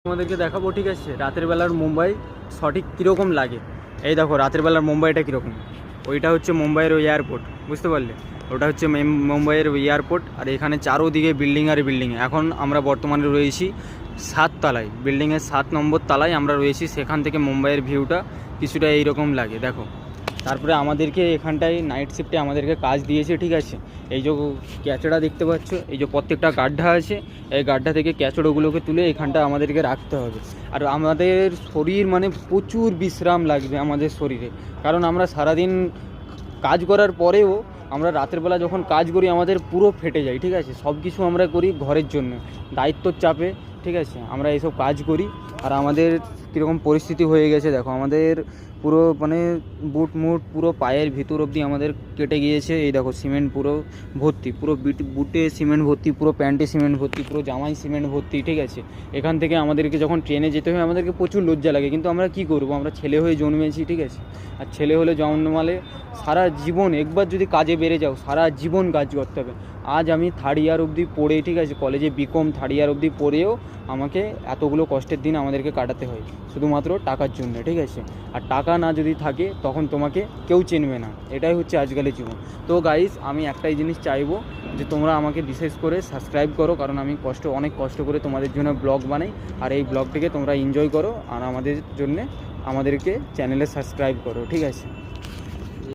তোমাদেরকে দেখাবো, ঠিক আছে, রাতের বেলার মুম্বাই সঠিক কীরকম লাগে। এই দেখো রাতের বেলার মুম্বাইটা কীরকম। ওইটা হচ্ছে মুম্বাইয়ের ওই এয়ারপোর্ট, বুঝতে পারলে? ওটা হচ্ছে মুম্বাইয়ের ওই এয়ারপোর্ট। আর এখানে চারোদিকে বিল্ডিং আর বিল্ডিং। এখন আমরা বর্তমানে রয়েছি 7 তলায়, বিল্ডিংয়ের 7 নম্বর তলায় আমরা রয়েছি। সেখান থেকে মুম্বাইয়ের ভিউটা কিছুটা এইরকম লাগে, দেখো। তারপরে আমাদেরকে এখানটায় নাইট শিফটে আমাদেরকে কাজ দিয়েছে, ঠিক আছে। এই যে ক্যাচড়া দেখতে পাচ্ছ, এই যে প্রত্যেকটা গাড্ডা আছে, এই গাড্ডা থেকে ক্যাচড়োগুলোকে তুলে এখানটা আমাদেরকে রাখতে হবে। আর আমাদের শরীর মানে প্রচুর বিশ্রাম লাগবে আমাদের শরীরে, কারণ আমরা সারাদিন কাজ করার পরেও আমরা রাতের বেলা যখন কাজ করি আমাদের পুরো ফেটে যায়, ঠিক আছে। সব কিছু আমরা করি ঘরের জন্য, দায়িত্বর চাপে, ঠিক আছে, আমরা এইসব কাজ করি। আর আমাদের কীরকম পরিস্থিতি হয়ে গেছে দেখো, আমাদের পুরো মানে বুট মুট পুরো পায়ের ভিতর অবধি আমাদের কেটে গিয়েছে। এই দেখো সিমেন্ট পুরো ভর্তি, পুরো বুটে সিমেন্ট ভর্তি, পুরো প্যান্টে সিমেন্ট ভর্তি, পুরো জামায় সিমেন্ট ভর্তি, ঠিক আছে। এখান থেকে আমাদেরকে যখন ট্রেনে যেতে হয় আমাদেরকে প্রচুর লজ্জা লাগে, কিন্তু আমরা কি করব, আমরা ছেলে হয়ে জন্মেছি, ঠিক আছে। আর ছেলে হলে জন্মালে সারা জীবন, একবার যদি কাজে বেড়ে যাও সারা জীবন কাজ করতে হবে। আজ আমি 3rd ইয়ার অবধি পড়ে, ঠিক আছে, কলেজে বিকম 3rd ইয়ার অবধি পড়েও আমাকে এতগুলো কষ্টের দিন আমাদেরকে কাটাতে হয় শুধুমাত্র টাকার জন্য, ঠিক আছে। আর টাকা না যদি থাকে তখন তোমাকে কেউ চিনবে না, এটাই হচ্ছে আজকালের জীবন। তো গাইস, আমি একটাই জিনিস চাইবো যে তোমরা আমাকে বিশেষ করে সাবস্ক্রাইব করো, কারণ আমি অনেক কষ্ট করে তোমাদের জন্য ব্লগ বানাই। আর এই ব্লগটিকে তোমরা এনজয় করো, আর আমাদের জন্যে আমাদেরকে চ্যানেলে সাবস্ক্রাইব করো, ঠিক আছে।